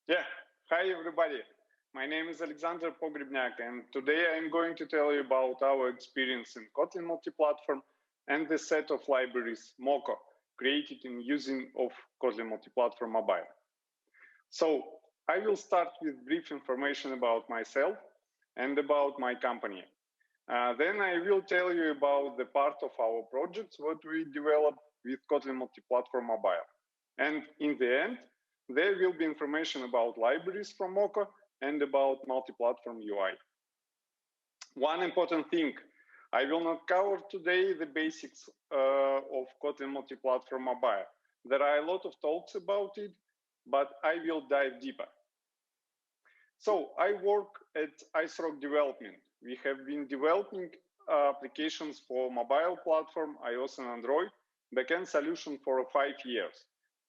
Yeah, hi everybody. My name is Alexandr Pogrebnyak, and today I'm going to tell you about our experience in Kotlin Multiplatform and the set of libraries Mocha created in using of Kotlin Multiplatform Mobile. So I will start with brief information about myself and about my company. Then I will tell you about the part of our projects what we develop with Kotlin Multiplatform Mobile. And in the end, there will be information about libraries from Mocha and about multi-platform UI. One important thing, I will not cover today the basics of Kotlin Multiplatform Mobile. There are a lot of talks about it, but I will dive deeper. So I work at IceRock Development. We have been developing applications for mobile platform, iOS and Android, backend solution for 5 years.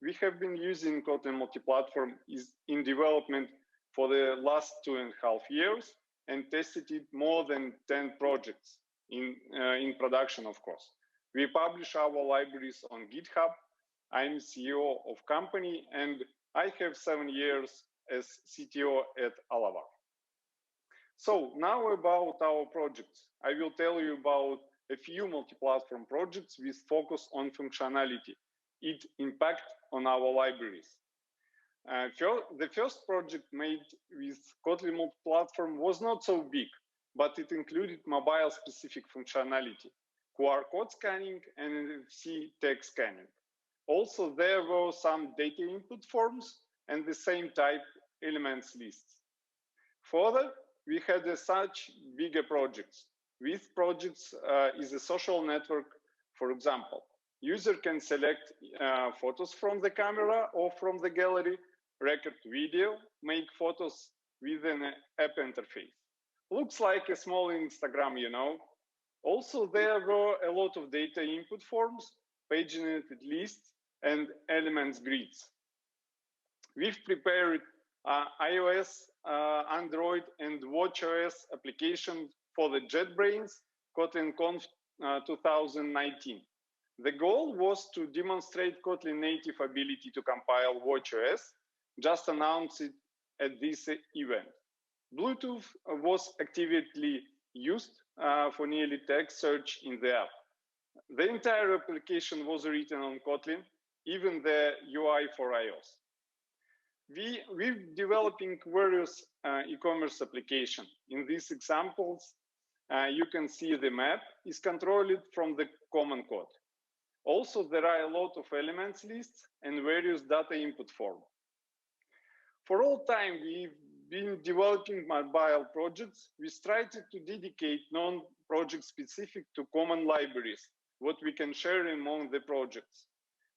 We have been using Kotlin Multiplatform in development for the last 2.5 years and tested it more than 10 projects in production, of course. We publish our libraries on GitHub. I'm CEO of company and I have 7 years as CTO at Alava. So now about our projects. I will tell you about a few multi-platform projects with focus on functionality, its impact on our libraries. The first project made with Kotlin Multiplatform was not so big, but it included mobile-specific functionality, QR code scanning and NFC tag scanning. Also, there were some data input forms and the same type elements lists. Further, we had such bigger projects. With projects is a social network, for example. User can select photos from the camera or from the gallery, record video, make photos with an app interface. Looks like a small Instagram, you know. Also, there were a lot of data input forms, paginated lists, and elements grids. We've prepared iOS, Android, and watchOS applications for the JetBrains Kotlin Conf 2019. The goal was to demonstrate Kotlin native ability to compile watchOS, just announced it at this event. Bluetooth was actively used for nearly text search in the app. The entire application was written on Kotlin, even the UI for iOS. We're developing various e-commerce applications. In these examples, you can see the map is controlled from the common code. Also, there are a lot of elements lists and various data input forms. For all time we've been developing mobile projects, we tried to dedicate non-project specific to common libraries, what we can share among the projects.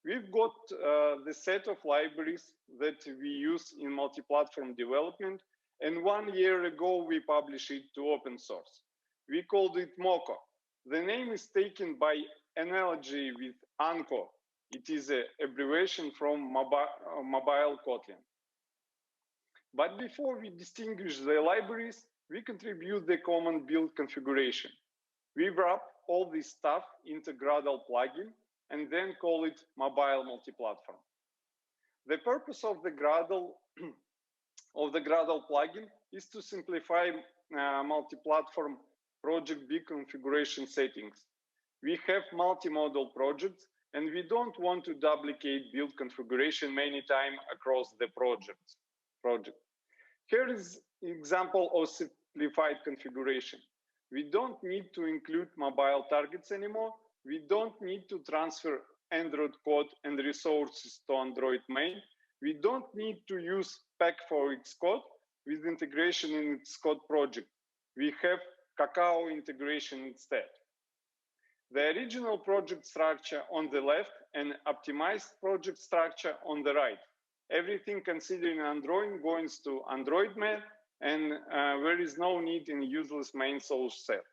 We've got the set of libraries that we use in multi-platform development, and 1 year ago we published it to open source. We called it Mocha. The name is taken by analogy with Anko. It is an abbreviation from mobile Kotlin. But before we distinguish the libraries, we contribute the common build configuration. We wrap all this stuff into Gradle plugin and then call it mobile multi-platform. The purpose of the Gradle plugin is to simplify multi-platform project big configuration settings. We have multi-model projects and we don't want to duplicate build configuration many times across the project. Here is an example of simplified configuration. We don't need to include mobile targets anymore. We don't need to transfer Android code and resources to Android main. We don't need to use pack for Xcode with integration in Xcode project. We have Kakao integration instead. The original project structure on the left and optimized project structure on the right. Everything considering Android goes to Android main, and there is no need in useless main source set.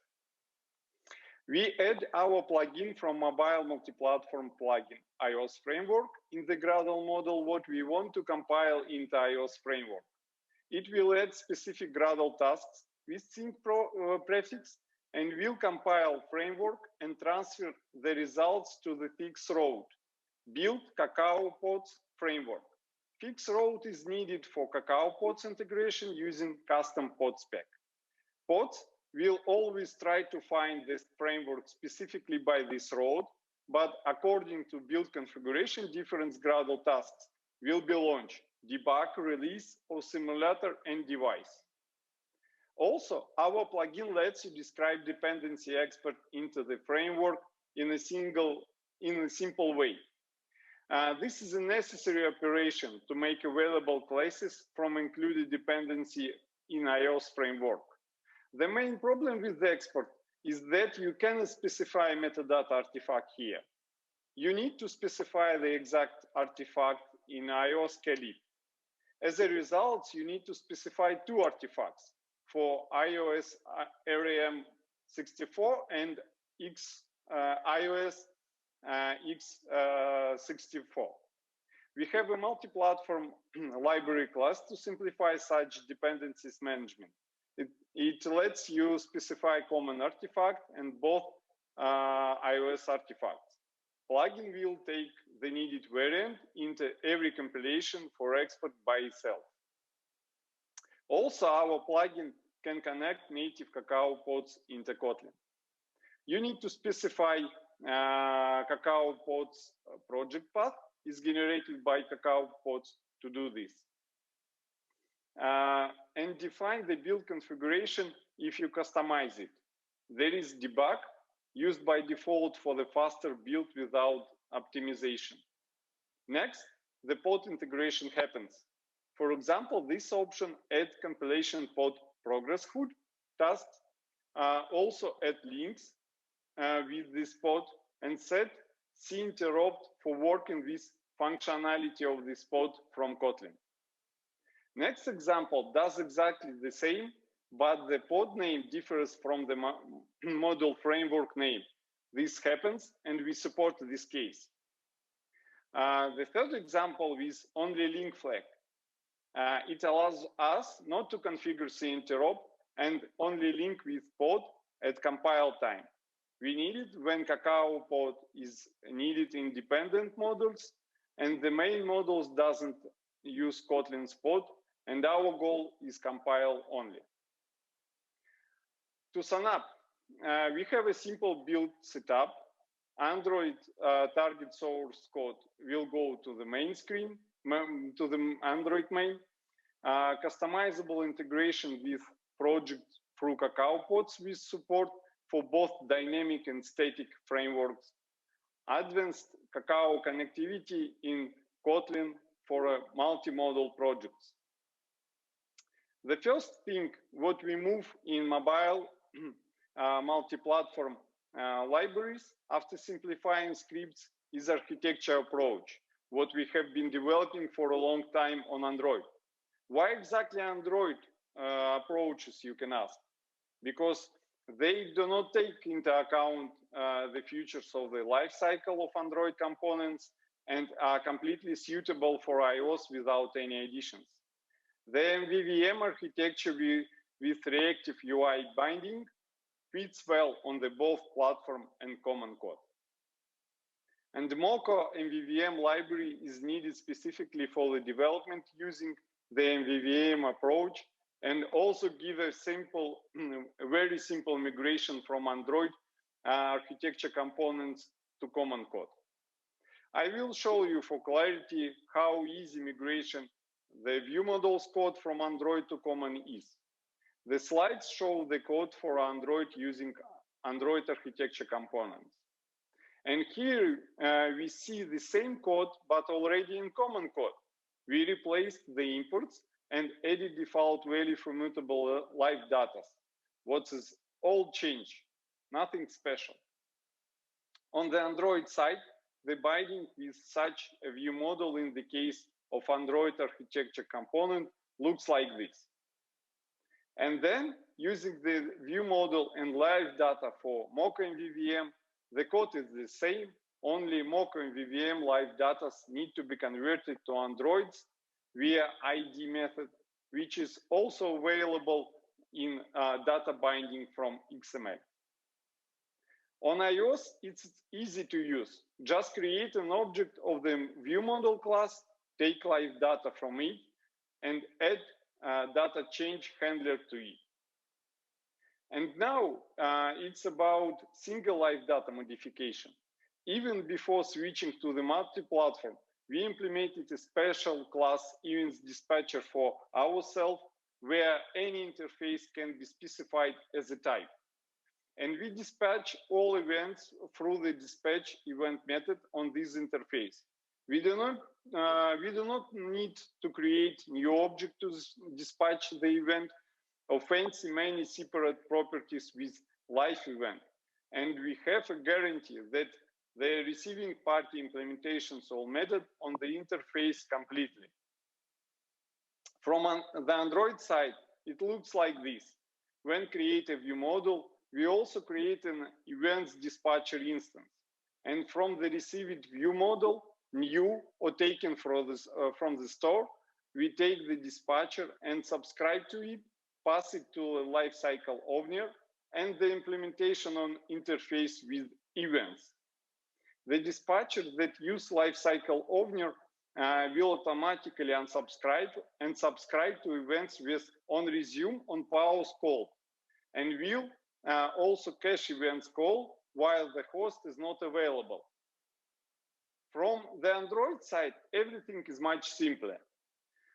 We add our plugin from mobile multi-platform plugin iOS framework in the Gradle model what we want to compile into iOS framework. It will add specific Gradle tasks with sync prefix and will compile framework and transfer the results to the fixed route, build Kakao pods framework. Fixed route is needed for Kakao pods integration using custom pod spec. Pods will always try to find this framework specifically by this road, but according to build configuration, different Gradle tasks will be launched: debug, release, or simulator and device. Also, our plugin lets you describe dependency export into the framework in a simple way. This is a necessary operation to make available classes from included dependency in iOS framework. The main problem with the export is that you cannot specify metadata artifact here. You need to specify the exact artifact in iOS KLib. As a result, you need to specify two artifacts for iOS RAM64 and iOS x64. We have a multi-platform library class to simplify such dependencies management. It lets you specify common artifact and both iOS artifacts. Plugin will take the needed variant into every compilation for export by itself. Also, our plugin can connect native Kakao pods into Kotlin. You need to specify Kakao pods project path is generated by Kakao pods to do this. And define the build configuration if you customize it. There is debug used by default for the faster build without optimization. Next, the pod integration happens. For example, this option adds compilation pod progress HUD tasks, also add links with this pod and set cinterrupt for working with functionality of this pod from Kotlin. Next example does exactly the same, but the pod name differs from the model framework name. This happens, and we support this case. The third example is only link flag. It allows us not to configure cinterrupt and only link with pod at compile time. We need it when Kakao pod is needed in dependent models, and the main models doesn't use Kotlin's pod, and our goal is compile only. To sum up, we have a simple build setup. Android target source code will go to the main screen, to the Android main. Customizable integration with projects through Kakao pods with support for both dynamic and static frameworks. Advanced Kakao connectivity in Kotlin for multi-modal projects. The first thing what we move in mobile multi-platform libraries after simplifying scripts is architecture approach, what we have been developing for a long time on Android. Why exactly Android approaches, you can ask? Because they do not take into account the features of the life cycle of Android components and are completely suitable for iOS without any additions. The MVVM architecture with reactive UI binding fits well on the both platform and common code. And the Mocha MVVM library is needed specifically for the development using the MVVM approach, and also give a simple, very simple migration from Android architecture components to common code. I will show you for clarity how easy migration the view models code from Android to common is. The slides show the code for Android using Android architecture components. And here we see the same code, but already in common code. We replaced the imports and added default value for mutable live data. What is all change? Nothing special. On the Android side, the binding with such a view model in the case of Android architecture component looks like this. And then, using the view model and live data for Mocha MVVM, the code is the same, only Mocha MVVM live data need to be converted to Androids via ID method, which is also available in data binding from XML. On iOS, it's easy to use. Just create an object of the view model class take live data from it, and add data change handler to it. And now it's about single live data modification. Even before switching to the multi-platform, we implemented a special class events dispatcher for ourselves, where any interface can be specified as a type. And we dispatch all events through the dispatch event method on this interface. We do not need to create new object to dispatch the event or fancy many separate properties with live event. And we have a guarantee that the receiving party implementations all method on the interface completely. From the Android side, it looks like this. When create a view model, we also create an events dispatcher instance. And from the received view model, new or taken from the store, we take the dispatcher and subscribe to it, pass it to a lifecycle owner, and the implementation on interface with events. The dispatcher that use lifecycle owner will automatically unsubscribe and subscribe to events with on resume on pause call, and will also cache events call while the host is not available. From the Android side, everything is much simpler.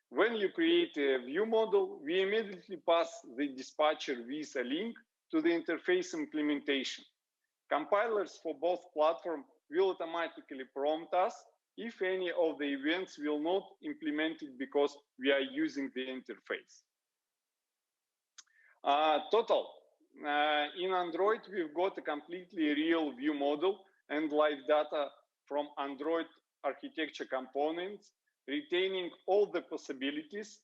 When you create a view model, we immediately pass the dispatcher with a link to the interface implementation. Compilers for both platforms will automatically prompt us if any of the events will not implement it because we are using the interface. In Android, we've got a completely real view model and live data from Android architecture components, retaining all the possibilities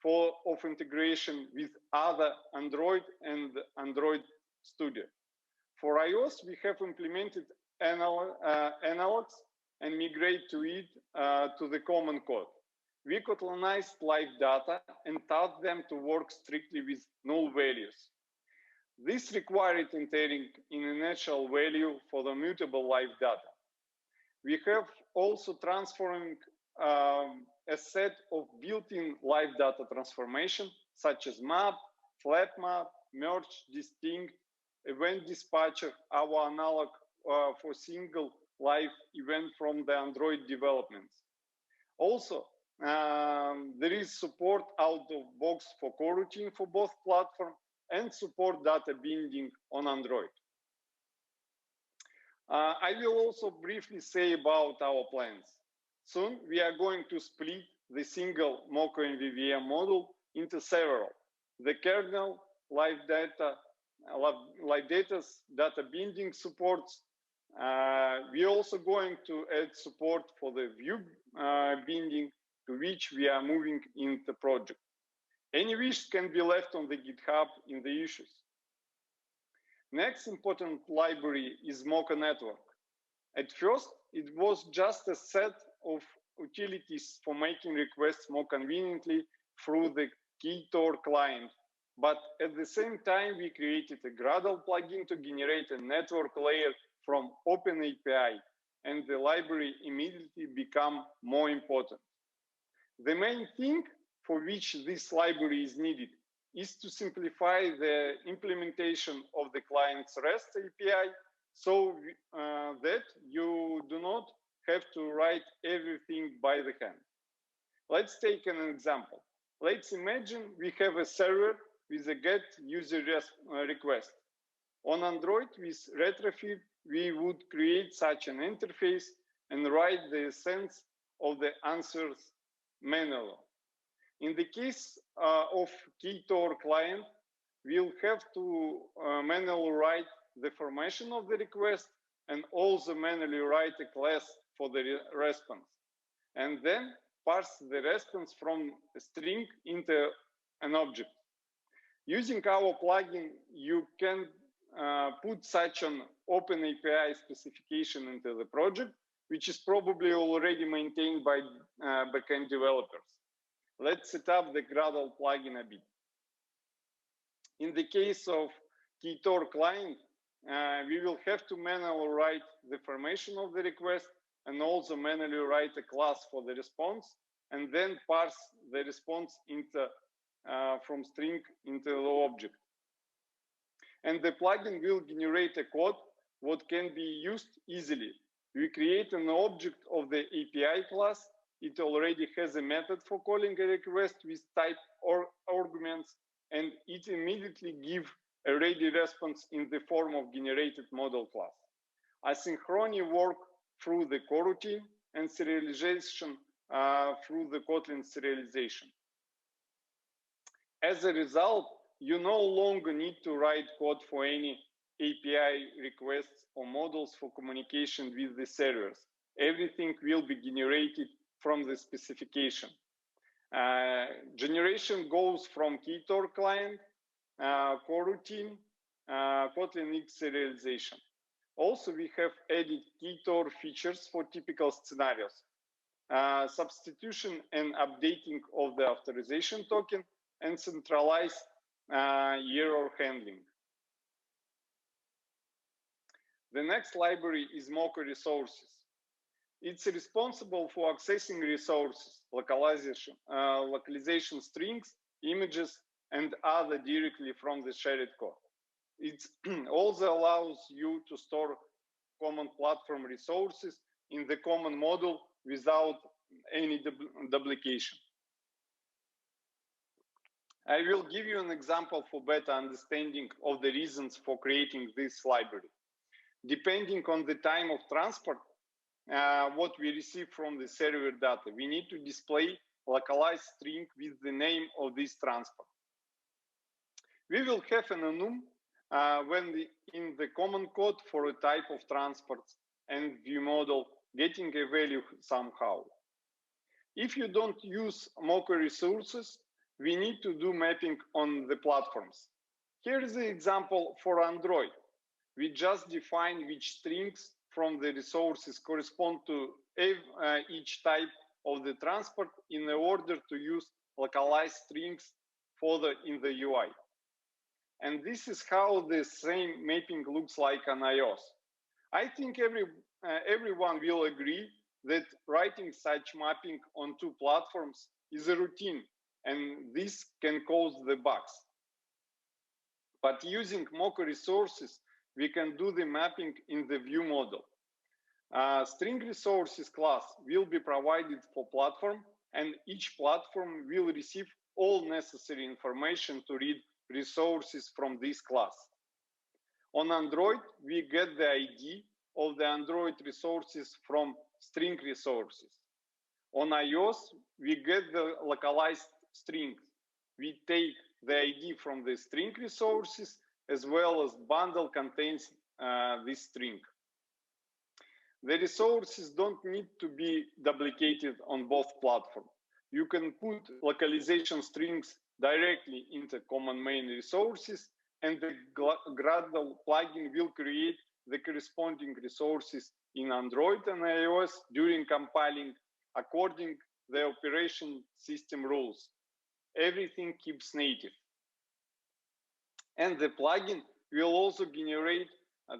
of integration with other Android and Android Studio. For iOS, we have implemented analogs and migrate to it to the common code. We Kotlinized live data and taught them to work strictly with null values. This required entering in a natural value for the mutable live data. We have also transforming a set of built-in live data transformation, such as map, flat map, merge, distinct, event dispatcher, our analog for single live event from the Android developments. Also, there is support out of box for coroutine for both platforms and support data binding on Android. I will also briefly say about our plans. Soon, we are going to split the single Mocha MVVM model into several. The kernel, live data's data binding supports. We're also going to add support for the view binding, to which we are moving in the project. Any wish can be left on the GitHub in the issues. Next important library is Mocha Network. At first, it was just a set of utilities for making requests more conveniently through the Ktor client. But at the same time, we created a Gradle plugin to generate a network layer from OpenAPI, and the library immediately became more important. The main thing for which this library is needed is to simplify the implementation of the client's REST API so that you do not have to write everything by the hand. Let's take an example. Let's imagine we have a server with a get user request. On Android with Retrofit, we would create such an interface and write the essence of the answers manually. In the case of Ktor client, we'll have to manually write the formation of the request and also manually write a class for the response, and then parse the response from a string into an object. Using our plugin, you can put such an OpenAPI specification into the project, which is probably already maintained by backend developers. Let's set up the Gradle plugin a bit. In the case of Ktor client, we will have to manually write the formation of the request and also manually write a class for the response and then parse the response from string into the object. And the plugin will generate a code what can be used easily. We create an object of the API class. It already has a method for calling a request with type or arguments, and it immediately gives a ready response in the form of generated model class. Asynchrony work through the coroutine and serialization through the Kotlin serialization. As a result, you no longer need to write code for any API requests or models for communication with the servers. Everything will be generated from the specification. Generation goes from Ktor client, coroutine, Kotlin X serialization. Also, we have added Ktor features for typical scenarios. Substitution and updating of the authorization token and centralized error handling. The next library is Mocha resources. It's responsible for accessing resources, localization strings, images, and other directly from the shared code. It also allows you to store common platform resources in the common module without any duplication. I will give you an example for better understanding of the reasons for creating this library. Depending on the time of transport, what we receive from the server data, we need to display localized string with the name of this transport. We will have an enum in the common code for a type of transport and view model getting a value somehow. If you don't use Mocha resources, we need to do mapping on the platforms. Here is the example for Android. We just define which strings from the resources correspond to each type of the transport in order to use localized strings further in the UI. And this is how the same mapping looks like on iOS. I think everyone will agree that writing such mapping on two platforms is a routine, and this can cause the bugs. But using Mocha resources, we can do the mapping in the view model. String resources class will be provided for platform, and each platform will receive all necessary information to read resources from this class. On Android, we get the ID of the Android resources from string resources. On iOS, we get the localized strings. We take the ID from the string resources as well as bundle contains this string. The resources don't need to be duplicated on both platforms. You can put localization strings directly into common main resources, and the Gradle plugin will create the corresponding resources in Android and iOS during compiling according to the operation system rules. Everything keeps native. And the plugin will also generate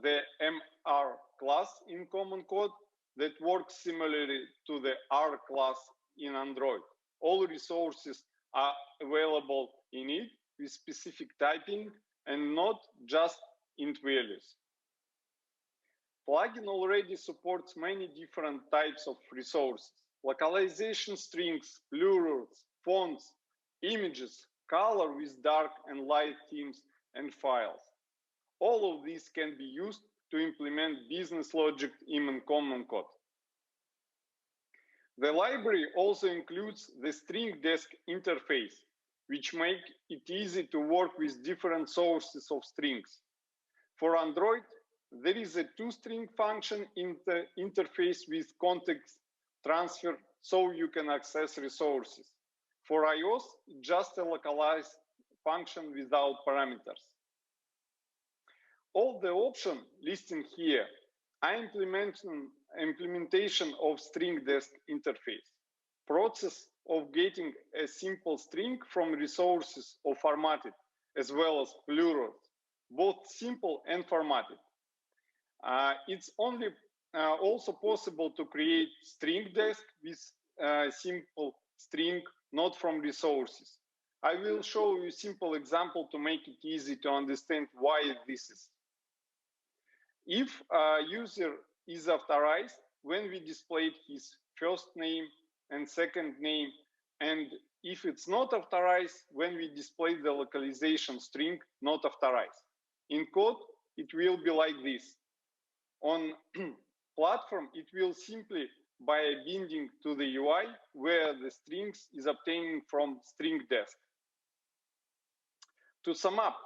the MR class in common code that works similarly to the R class in Android. All resources are available in it with specific typing and not just int values. Plugin already supports many different types of resources: localization strings, plurals, fonts, images, color with dark and light themes, and files. All of these can be used to implement business logic in common code. The library also includes the string desk interface, which makes it easy to work with different sources of strings. For Android, there is a toString function in the interface with context transfer, so you can access resources. For iOS, just a localized function without parameters. All the options listed here are implementation of string desk interface. Process of getting a simple string from resources or formatted, as well as plurals, both simple and formatted. It's also possible to create string desk with simple string, not from resources. I will show you a simple example to make it easy to understand why this is. If a user is authorized, when we displayed his first name and second name, and if it's not authorized, when we display the localization string, not authorized. In code, it will be like this. On platform, it will simply by binding to the UI where the strings is obtained from string desk. To sum up,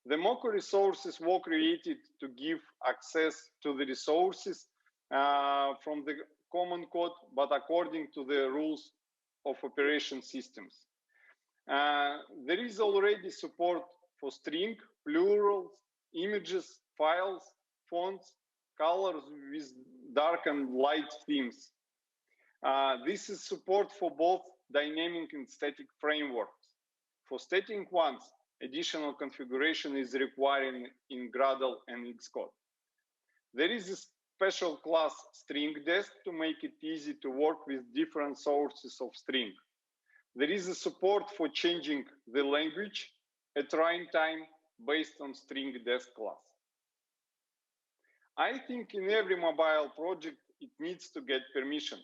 the Mocha resources were created to give access to the resources from the common code, but according to the rules of operation systems. There is already support for string, plurals, images, files, fonts, colors with dark and light themes. This is support for both dynamic and static frameworks. For static ones, additional configuration is required in Gradle and Xcode. There is a special class string desk to make it easy to work with different sources of string. There is a support for changing the language at runtime based on string desk class. I think in every mobile project, it needs to get permissions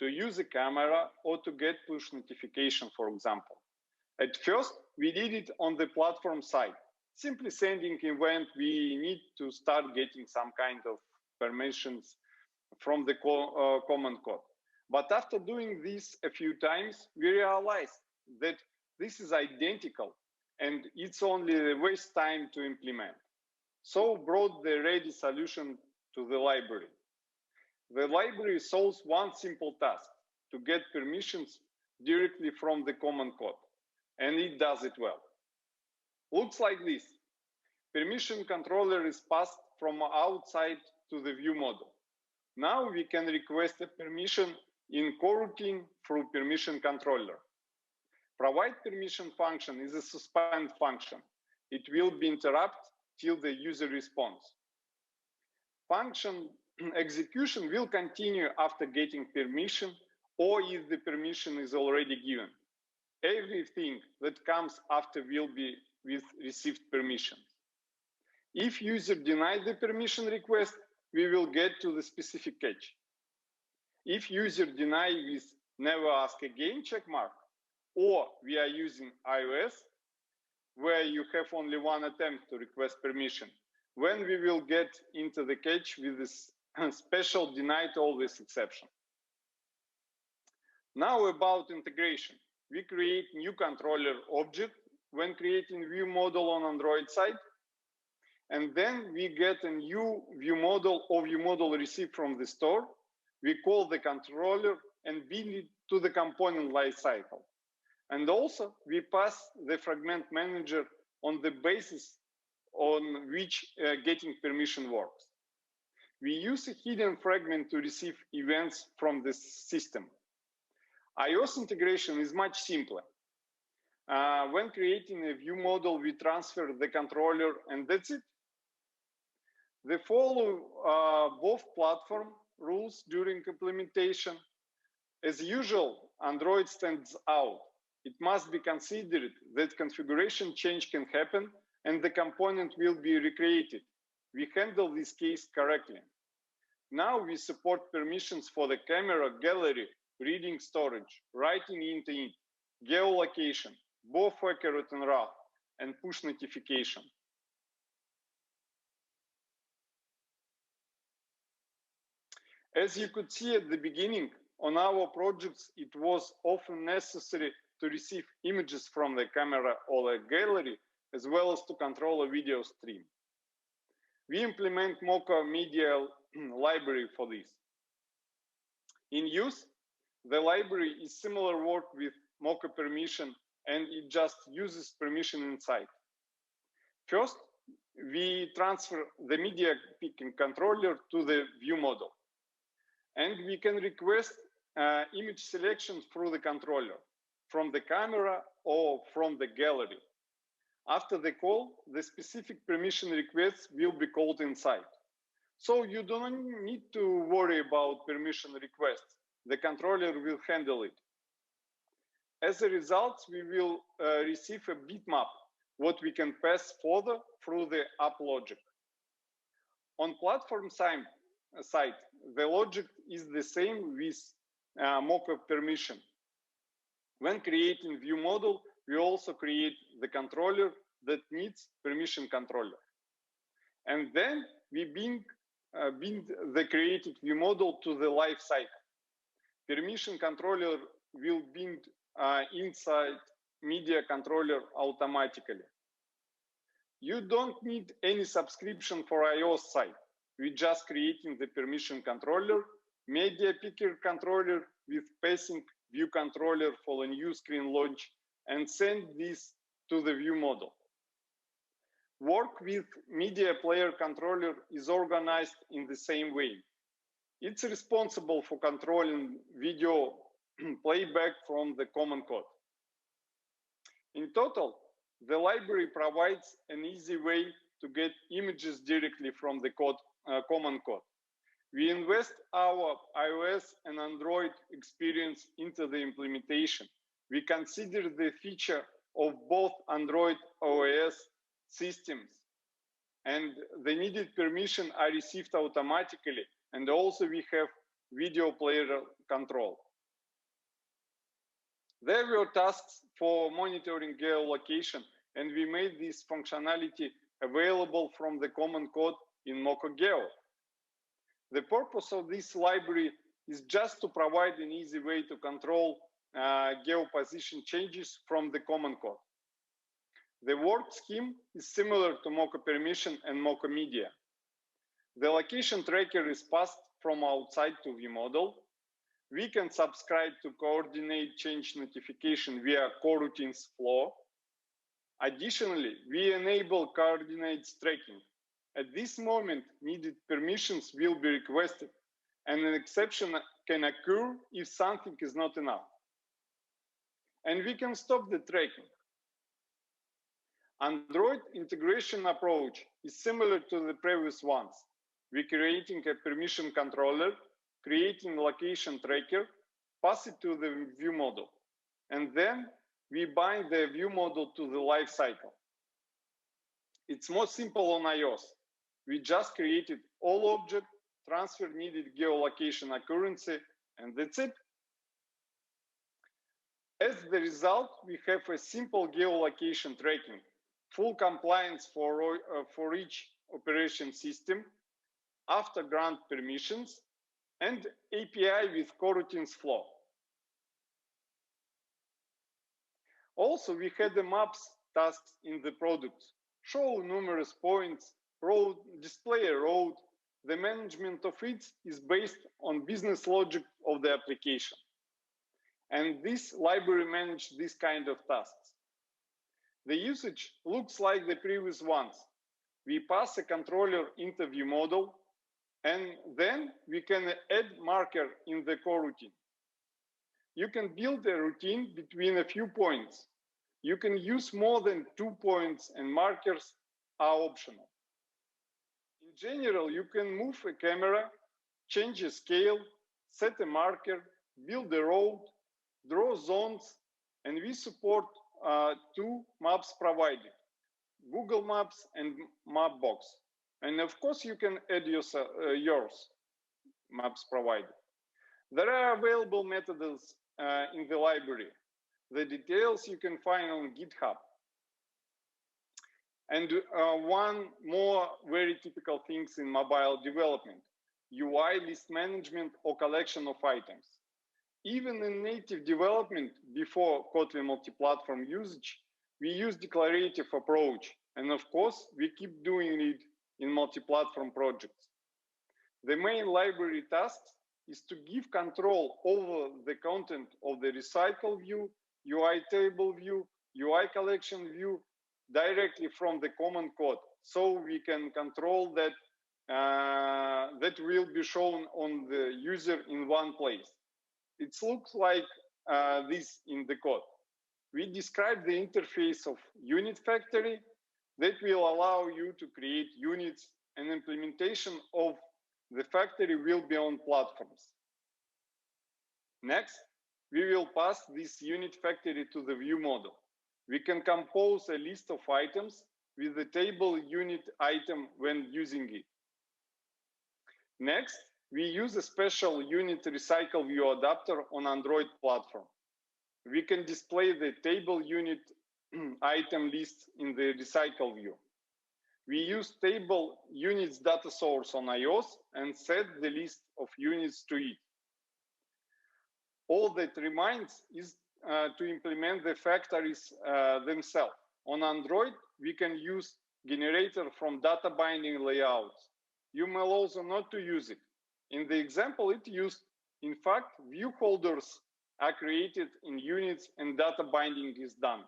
to use a camera or to get push notification, for example. At first, we did it on the platform side, simply sending event we need to start getting some kind of permissions from the common code. But after doing this a few times, we realized that this is identical and it's only a waste time to implement. So brought the ready solution to the library. The library solves one simple task, to get permissions directly from the common code, and it does it well. Looks like this. Permission controller is passed from outside to the view model. Now we can request a permission in coroutine through permission controller. Provide permission function is a suspend function. It will be interrupted till the user responds. Function execution will continue after getting permission or if the permission is already given. Everything that comes after will be with received permission. If user denies the permission request, we will get to the specific catch. If user deny with never ask again checkmark, or we are using iOS, where you have only one attempt to request permission, when we will get into the catch with this special denied always exception. Now about integration. We create new controller object when creating view model on Android side, and then we get a new view model or view model received from the store. We call the controller and bind it to the component lifecycle. And also we pass the fragment manager on the basis on which getting permission works. We use a hidden fragment to receive events from the system. iOS integration is much simpler. When creating a view model, we transfer the controller and that's it. They follow both platform rules during implementation. As usual, Android stands out. It must be considered that configuration change can happen and the component will be recreated. We handle this case correctly. Now we support permissions for the camera, gallery, reading storage, writing int, geolocation, both accurate and raw, and push notification. As you could see at the beginning, on our projects, it was often necessary to receive images from the camera or the gallery, as well as to control a video stream. We implement Mocha Media library for this. In use, the library is similar work with Mocha permission, and it just uses permission inside. First, we transfer the media picking controller to the view model. And we can request image selection through the controller, from the camera or from the gallery. After the call, the specific permission requests will be called inside. So you don't need to worry about permission requests. The controller will handle it. As a result, we will receive a bitmap, what we can pass further through the app logic. On platform side, the logic is the same with Mocha permission. When creating view model, we also create the controller that needs permission controller. And then we bind the created view model to the life cycle. Permission controller will bind inside media controller automatically. You don't need any subscription for iOS side. We're just creating the permission controller, media picker controller with passing view controller for a new screen launch, and send this to the view model. Work with media player controller is organized in the same way. It's responsible for controlling video playback from the common code. In total, the library provides an easy way to get images directly from the common code. We invest our iOS and Android experience into the implementation. We consider the feature of both Android OS systems, and the needed permission are received automatically, and also we have video player control. There were tasks for monitoring geolocation, and we made this functionality available from the common code in Mocha Geo. The purpose of this library is just to provide an easy way to control geo position changes from the common code. The work scheme is similar to Mocha permission and Mocha media. The location tracker is passed from outside to vModel. We can subscribe to coordinate change notification via coroutines flow. Additionally, we enable coordinates tracking. At this moment, needed permissions will be requested, and an exception can occur if something is not enough. And we can stop the tracking. Android integration approach is similar to the previous ones. We're creating a permission controller, creating location tracker, pass it to the view model, and then we bind the view model to the life cycle. It's more simple on iOS. We just created all object, transfer needed geolocation accuracy, and that's it. As the result, we have a simple geolocation tracking, full compliance for each operation system, after grant permissions, and API with coroutines flow. Also, we had the maps tasks in the products, show numerous points, road, display a road. The management of it is based on business logic of the application. And this library manages this kind of tasks. The usage looks like the previous ones. We pass a controller into view model, and then we can add marker in the coroutine. You can build a routine between a few points. You can use more than 2 points, and markers are optional. In general, you can move a camera, change a scale, set a marker, build a road, draw zones, and we support 2 maps provided, Google Maps and Mapbox. And of course, you can add yours, maps provided. There are available methods in the library. The details you can find on GitHub. And one more very typical things in mobile development, UI list management or collection of items. Even in native development, before Kotlin multi-platform usage, we use declarative approach. And of course, we keep doing it in multi-platform projects. The main library task is to give control over the content of the recycle view, UI table view, UI collection view directly from the common code. So we can control that that will be shown on the user in one place. It looks like this in the code. We describe the interface of unit factory that will allow you to create units, and implementation of the factory will be on platforms. Next, we will pass this unit factory to the view model. We can compose a list of items with the table unit item when using it. Next, we use a special unit recycle view adapter on Android platform. We can display the table unit item list in the recycle view. We use table units data source on iOS and set the list of units to it. All that remains is to implement the factories themselves. On Android, we can use generator from data binding layouts. You may also not to use it. In the example it used, in fact, view holders are created in units and data binding is done.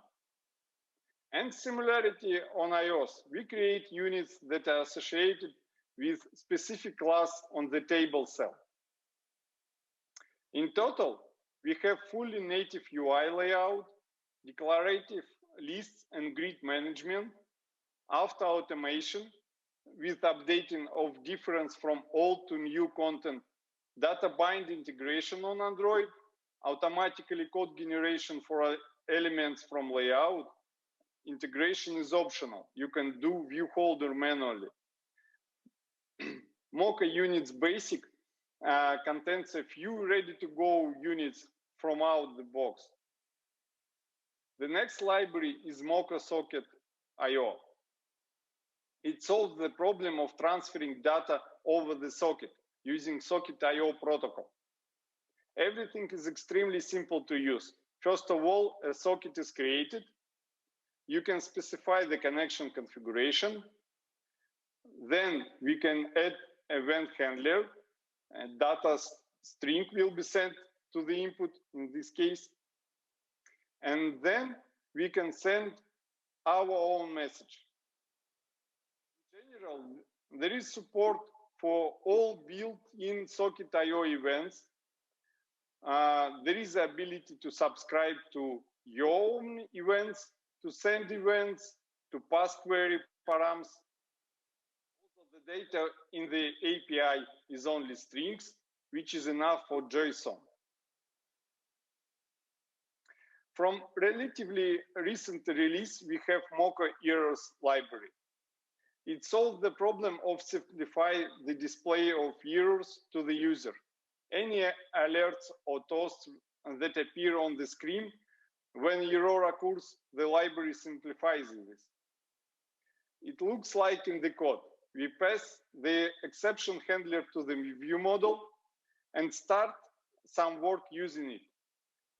And similarity on iOS, we create units that are associated with specific class on the table cell. In total, we have fully native UI layout, declarative lists and grid management, auto automation with updating of difference from old to new content, data bind integration on Android, automatically code generation for elements from layout. Integration is optional. You can do view holder manually. Mocha units basic contains a few ready-to-go units from out the box. The next library is Mocha Socket IO. It solves the problem of transferring data over the socket using Socket IO protocol. Everything is extremely simple to use. First of all, a socket is created. You can specify the connection configuration. Then we can add event handler. And data string will be sent to the input in this case. And then we can send our own message. In general, there is support for all built-in Socket IO events. There is the ability to subscribe to your own events, to send events, to pass query params. Also, the data in the API is only strings, which is enough for JSON. From relatively recent release, we have Mocha Errors library. It solves the problem of simplifying the display of errors to the user. Any alerts or toasts that appear on the screen when error occurs, the library simplifies this. It looks like in the code. We pass the exception handler to the view model and start some work using it.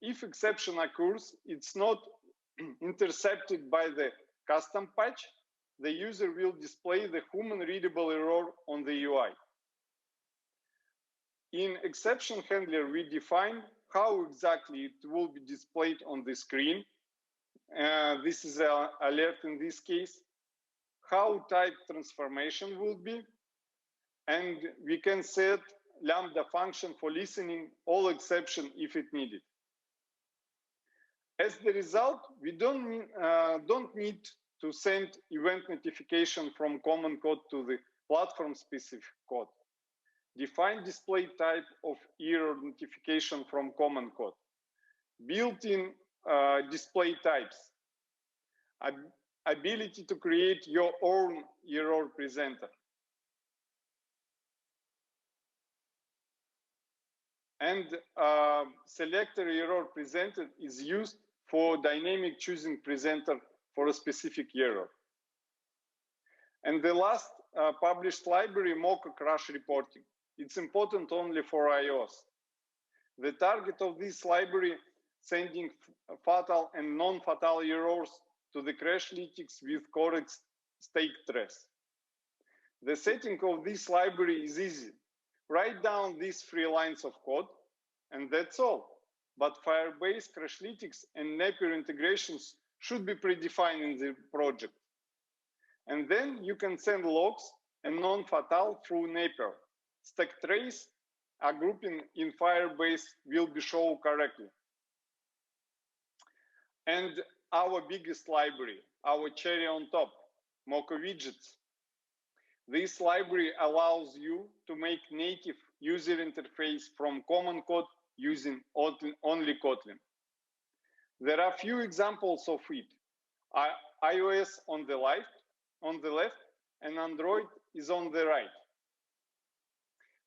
If exception occurs, it's not intercepted by the custom patch. The user will display the human readable error on the UI. In exception handler, we define how exactly it will be displayed on the screen. This is an alert in this case. How type transformation will be. And we can set Lambda function for listening all exception if it needed. As the result, we don't need to send event notification from common code to the platform-specific code. Define display type of error notification from common code. Built-in display types. Ability to create your own error presenter. And selector error presented is used for dynamic choosing presenter for a specific error. And the last published library, Mocha crash reporting. It's important only for iOS. The target of this library, sending fatal and non-fatal errors to the Crashlytics with correct state trace. The setting of this library is easy. Write down these 3 lines of code, and that's all. But Firebase, Crashlytics, and Napier integrations should be predefined in the project. And then you can send logs and non-fatal through Napier. Stack trace, a grouping in Firebase will be shown correctly. And our biggest library, our cherry on top, Mocha widgets. This library allows you to make native user interface from common code using only Kotlin. There are few examples of it. iOS on the left, and Android is on the right.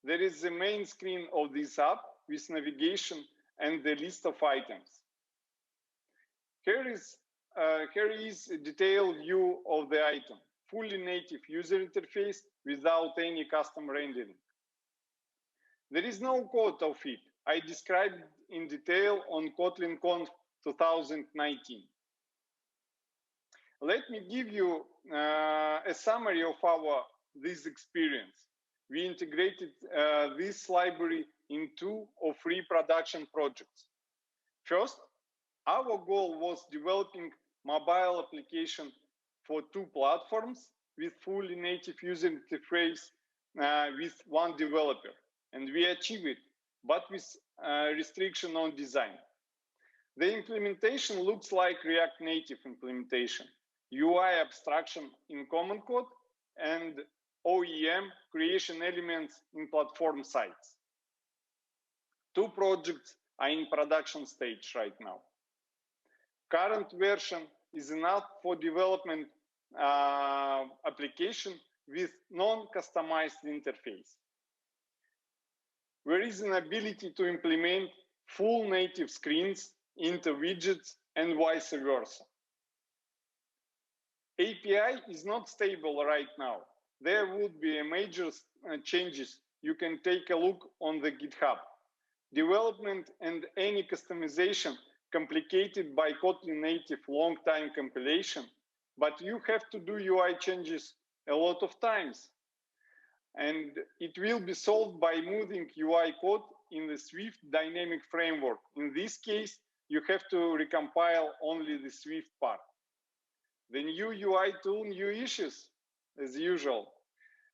There is the main screen of this app with navigation and the list of items. Here is a detailed view of the item, fully native user interface without any custom rendering. There is no code of it. I described in detail on KotlinConf 2019. Let me give you a summary of this experience. We integrated this library in 2 or 3 production projects. First, our goal was developing mobile application for 2 platforms with fully native user interface with 1 developer. And we achieved it, but with restriction on design. The implementation looks like React Native implementation, UI abstraction in common code, and OEM creation elements in platform sites. 2 projects are in production stage right now. Current version is enough for development application with non-customized interface. There is an ability to implement full native screens into widgets and vice versa. API is not stable right now. There would be major changes. You can take a look on the GitHub. Development and any customization complicated by Kotlin native long-time compilation, but you have to do UI changes a lot of times. And it will be solved by moving UI code in the Swift dynamic framework. In this case, you have to recompile only the Swift part. The new UI tool, new issues, as usual.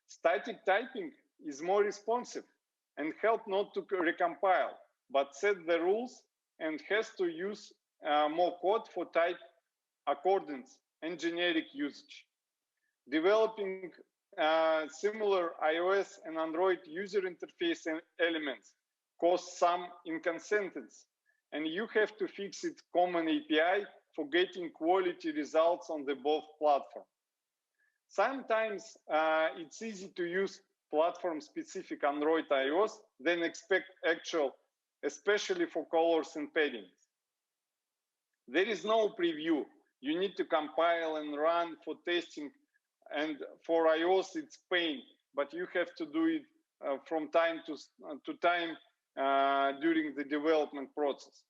Static typing is more responsive and help not to recompile, but set the rules and has to use more code for type accordance and generic usage. Developing similar iOS and Android user interface elements cause some inconsistencies, and you have to fix it common API for getting quality results on the both platforms. Sometimes it's easy to use platform-specific Android iOS than expect actual, especially for colors and paddings. There is no preview. You need to compile and run for testing, and for iOS it's pain, but you have to do it from time to time during the development process.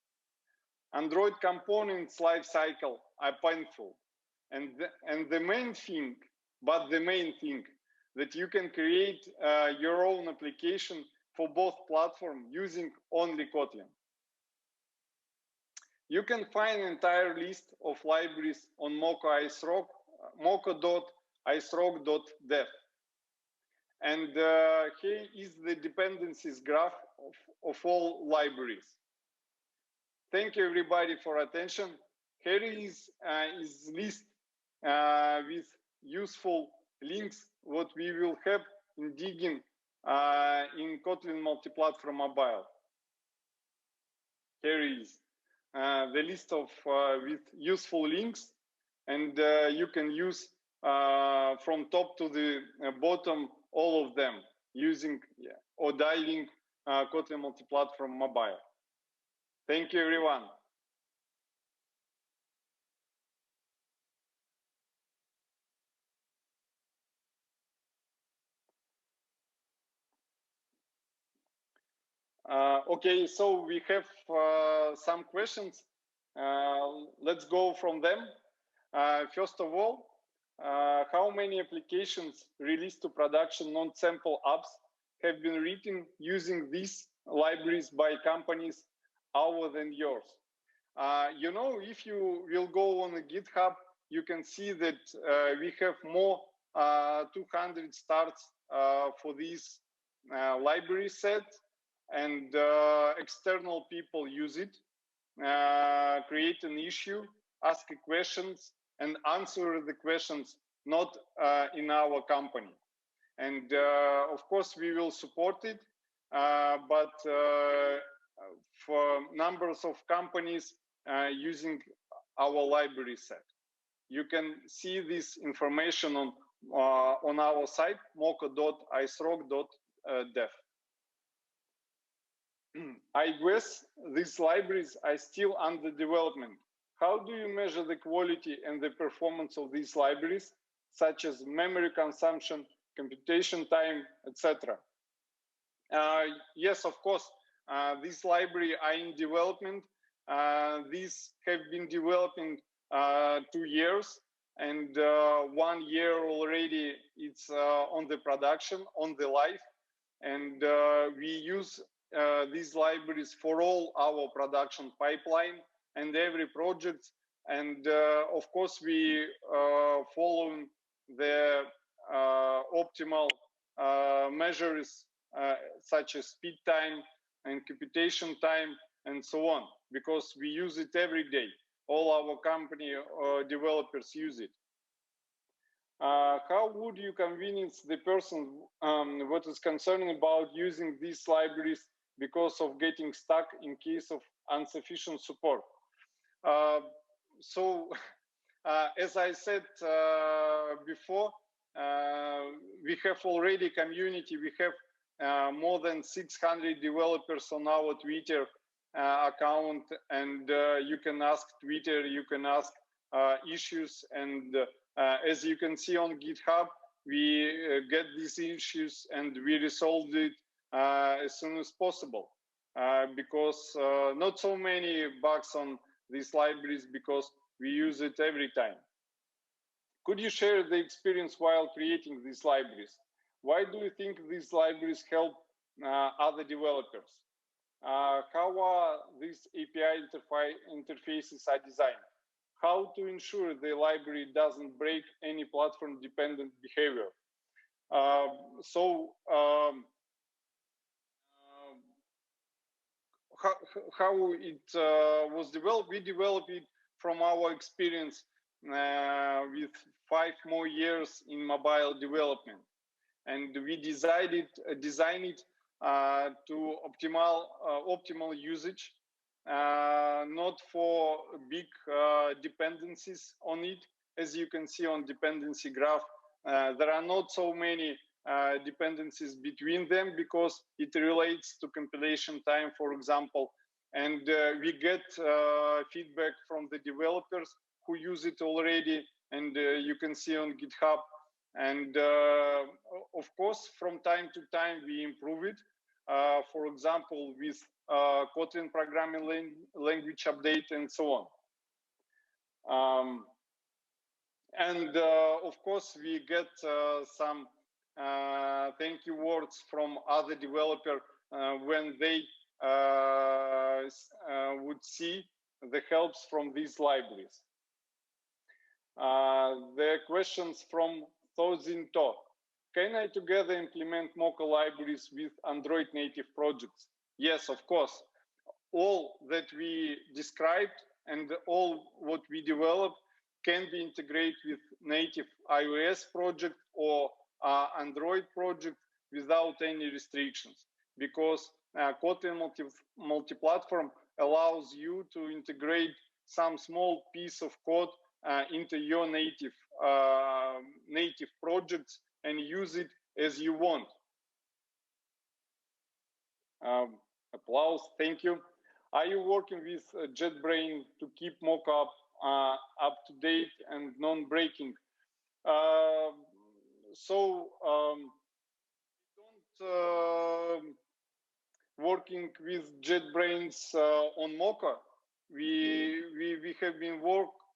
Android components lifecycle are painful, and the main thing that you can create your own application for both platforms using only Kotlin. You can find an entire list of libraries on mocha.icerock.dev. And here is the dependencies graph of all libraries. Thank you everybody for attention. Here is list with useful links what we will have in digging in Kotlin Multiplatform Mobile. Here is the list of with useful links, and you can use from top to the bottom all of them using or diving Kotlin Multiplatform Mobile. Thank you everyone. Okay, so we have some questions. Let's go from them. First of all, how many applications released to production non-sample apps have been written using these libraries by companies other than yours? You know, if you will go on the GitHub, you can see that we have more 200 starts for this library set, and external people use it, create an issue, ask questions, and answer the questions not in our company. And of course, we will support it, but for numbers of companies using our library set. You can see this information on our site, mocha.icerock.dev. I guess these libraries are still under development. How do you measure the quality and the performance of these libraries, such as memory consumption, computation time, etc.? Yes, of course, these libraries are in development. These have been developing 2 years, and 1 year already it's on the production, on the live, and we use these libraries for all our production pipeline and every project. And of course, we follow the optimal measures such as speed time and computation time and so on, because we use it every day. All our company developers use it. How would you convince the person what is concerning about using these libraries because of getting stuck in case of insufficient support? As I said before, we have already community. We have more than 600 developers on our Twitter account, and you can ask Twitter, you can ask issues, and as you can see on GitHub, we get these issues and we resolved it as soon as possible because not so many bugs on these libraries because we use it every time. Could you share the experience while creating these libraries? Why do you think these libraries help other developers? How are these API interfaces are designed? How to ensure the library doesn't break any platform-dependent behavior? How it was developed? We developed it from our experience with 5 more years in mobile development, and we designed it to optimal usage, not for big dependencies on it. As you can see on dependency graph, there are not so many dependencies between them because it relates to compilation time, for example, and we get feedback from the developers who use it already, and you can see on GitHub. And of course, from time to time, we improve it. For example, with Kotlin programming language update and so on. And of course, we get some thank you words from other developers when they would see the helps from these libraries. The questions from Thozinto. Can I together implement Mocha libraries with Android native projects? Yes, of course. All that we described and all what we developed can be integrated with native iOS project or Android project without any restrictions, because Kotlin Multiplatform allows you to integrate some small piece of code into your native projects and use it as you want. Applause, thank you. Are you working with JetBrains to keep Mocha up to date and non-breaking? Working with JetBrains on Mocha. We have been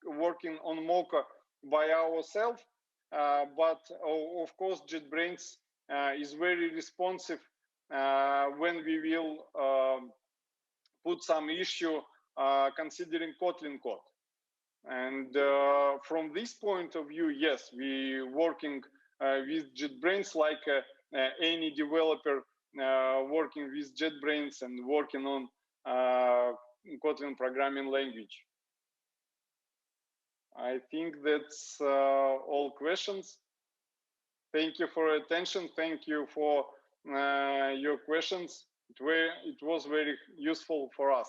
working on Mocha by ourselves, but of course JetBrains is very responsive when we will put some issue considering Kotlin code. And from this point of view, yes, we working with JetBrains like any developer working with JetBrains and working on Kotlin programming language. I think that's all questions. Thank you for attention. Thank you for your questions. It was very useful for us.